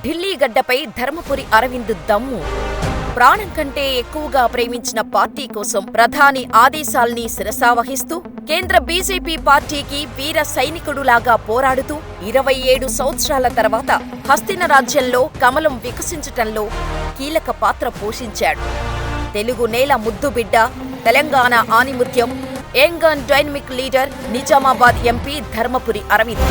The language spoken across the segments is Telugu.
ఢిల్లీ గడ్డపై ధర్మపురి అరవింద్ దమ్ము. ప్రాణం కంటే ఎక్కువగా ప్రేమించిన పార్టీ కోసం ప్రధాని ఆదేశాల్ని శిరసావహిస్తూ కేంద్ర బీజేపీ పార్టీకి వీర సైనికుడులాగా పోరాడుతూ 27 సంవత్సరాల తర్వాత హస్తిన రాజ్యంలో కమలం వికసించటంలో కీలక పాత్ర పోషించాడు. తెలుగు నేల ముద్దుబిడ్డ, తెలంగాణ ఆణిముత్యం, young and dynamic leader, Nizamabad MP Dharmapuri Arvind.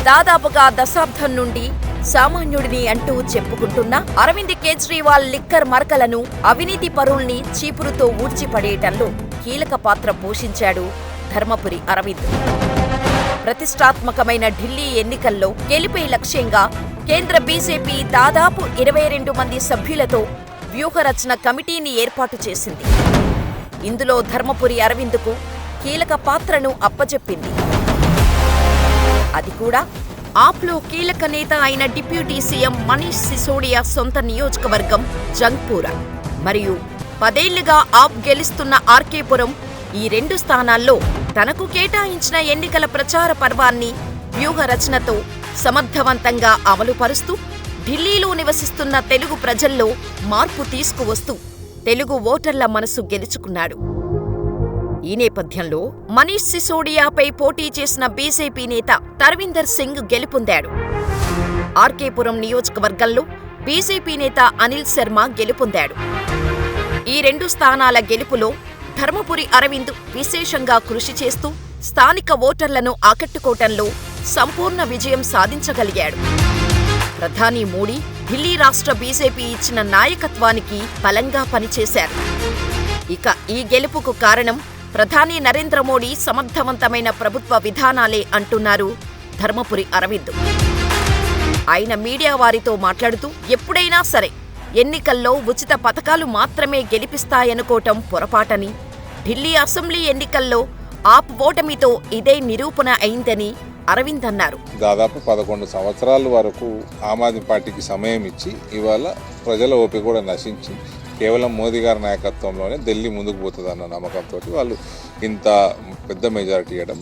దాదాపుగా దశాబ్దం నుండి సామాన్యుడిని అంటూ చెప్పుకుంటున్న అరవింద్ కేజ్రీవాల్ లిక్కర్ మరకలను, అవినీతి పరుల్ని చీపురుతో ఊడ్చిపడేయటంలో కీలక పాత్ర పోషించాడు ధర్మపురి అరవింద్. ప్రతిష్టాత్మకమైన ఢిల్లీ ఎన్నికల్లో గెలుపే లక్ష్యంగా కేంద్ర బీజేపీ దాదాపు 22 మంది సభ్యులతో వ్యూహరచన కమిటీని ఏర్పాటు చేసింది. ఇందులో ధర్మపురి అరవింద్కు కీలక పాత్రను అప్పజెప్పింది. అది కూడా ఆప్లో కీలక నేత అయిన డిప్యూటీ సీఎం మనీష్ సిసోడియా సొంత నియోజకవర్గం జంగ్పూరా మరియు 10 ఏళ్లుగా ఆప్ గెలుస్తున్న ఆర్కేపురం, ఈ 2 స్థానాల్లో తనకు కేటాయించిన ఎన్నికల ప్రచార పర్వాన్ని వ్యూహరచనతో సమర్థవంతంగా అమలుపరుస్తూ ఢిల్లీలో నివసిస్తున్న తెలుగు ప్రజల్లో మార్పు తీసుకువస్తూ తెలుగు ఓటర్ల మనసు గెలుచుకున్నాడు. ఈ నేపథ్యంలో మనీష్ సిసోడియాపై పోటీ చేసిన బీజేపీ నేత తర్వీందర్ సింగ్ గెలుపొందాడు. ఆర్కేపురం నియోజకవర్గంలో బీజేపీ నేత అనిల్ శర్మ గెలుపొందాడు. ఈ 2 స్థానాల గెలుపులో ధర్మపురి అరవింద్ విశేషంగా కృషి చేస్తూ స్థానిక ఓటర్లను ఆకట్టుకోవటంలో సంపూర్ణ విజయం సాధించగలిగాడు. ప్రధాని మోడీ ఢిల్లీ రాష్ట్ర బీజేపీ ఇచ్చిన నాయకత్వానికి బలంగా పనిచేశారు. ఇక ఈ గెలుపుకు కారణం ప్రధాని నరేంద్ర మోడీ సమర్థవంతమైన ప్రభుత్వ విధానాలే అంటున్నారు ధర్మపురి అరవింద్. ఆయన మీడియా వారితో మాట్లాడుతూ, ఎప్పుడైనా సరే ఎన్నికల్లో ఉచిత పథకాలు మాత్రమే గెలిపిస్తాయనుకోవటం పొరపాటని, ఢిల్లీ అసెంబ్లీ ఎన్నికల్లో ఆప్ ఓటమితో ఇదే నిరూపణ అయిందని అరవింద్ అన్నారు. దాదాపు 11 సంవత్సరాల వరకు ఆమ్ ఆద్మీ పార్టీకి సమయం ఇచ్చి ఇవాళ ప్రజల ఓపిక కూడా నశించి కేవలం మోదీ గారి నాయకత్వంలోనే ఢిల్లీ ముందుకు పోతుందన్న నమ్మకంతో వాళ్ళు ఇంత పెద్ద మెజారిటీ ఇవ్వడం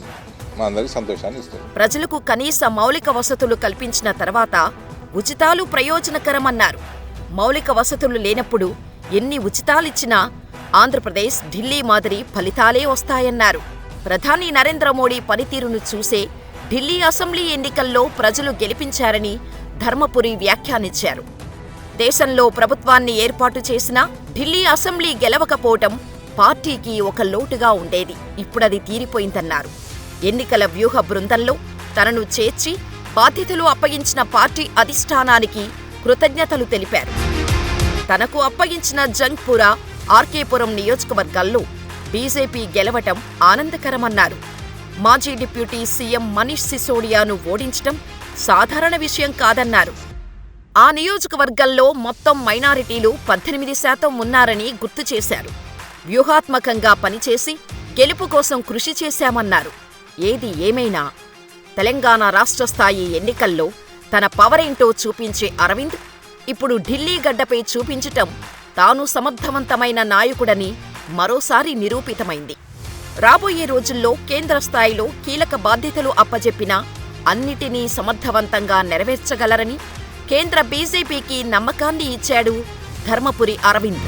మా అందరికీ సంతోషాన్ని ఇస్తుంది. ప్రజలకు కనీస మౌలిక వసతులు కల్పించిన తర్వాత ఉచితాలు ప్రయోజనకరమన్నారు. మౌలిక వసతులు లేనప్పుడు ఎన్ని ఉచితాలిచ్చినా ఆంధ్రప్రదేశ్, ఢిల్లీ మాదిరి ఫలితాలే వస్తాయన్నారు. ప్రధాని నరేంద్ర మోడీ పనితీరును చూసే ఢిల్లీ అసెంబ్లీ ఎన్నికల్లో ప్రజలు గెలిపించారని ధర్మపురి వ్యాఖ్యానించారు. దేశంలో ప్రభుత్వాన్ని ఏర్పాటు చేసినా ఢిల్లీ అసెంబ్లీ గెలవకపోవటం పార్టీకి ఒక లోటుగా ఉండేది. ఇప్పుడది తీరిపోయిందన్నారు. ఎన్నికల వ్యూహ బృందంలో తనను చేర్చి బాధ్యతలు అప్పగించిన పార్టీ అధిష్టానానికి కృతజ్ఞతలు తెలిపారు. తనకు అప్పగించిన జంగ్పూరా, ఆర్కేపురం నియోజకవర్గాల్లో బీజేపీ గెలవటం ఆనందకరమన్నారు. మాజీ డిప్యూటీ సీఎం మనీష్ సిసోడియాను ఓడించటం సాధారణ విషయం కాదన్నారు. ఆ నియోజకవర్గంలో మొత్తం మైనారిటీలు 18% ఉన్నారని గుర్తు చేశారు. వ్యూహాత్మకంగా పనిచేసి గెలుపు కోసం కృషి చేశామన్నారు. ఏది ఏమైనా తెలంగాణ రాష్ట్ర స్థాయి ఎన్నికల్లో తన పవరేంటో చూపించే అరవింద్ ఇప్పుడు ఢిల్లీ గడ్డపై చూపించటం తాను సమర్థవంతమైన నాయకుడని మరోసారి నిరూపితమైంది. రాబోయే రోజుల్లో కేంద్ర స్థాయిలో కీలక బాధ్యతలు అప్పజెప్పినా అన్నిటినీ సమర్థవంతంగా నెరవేర్చగలరని కేంద్ర బీజేపీకి నమ్మకాన్ని ఇచ్చాడు ధర్మపురి అరవింద్.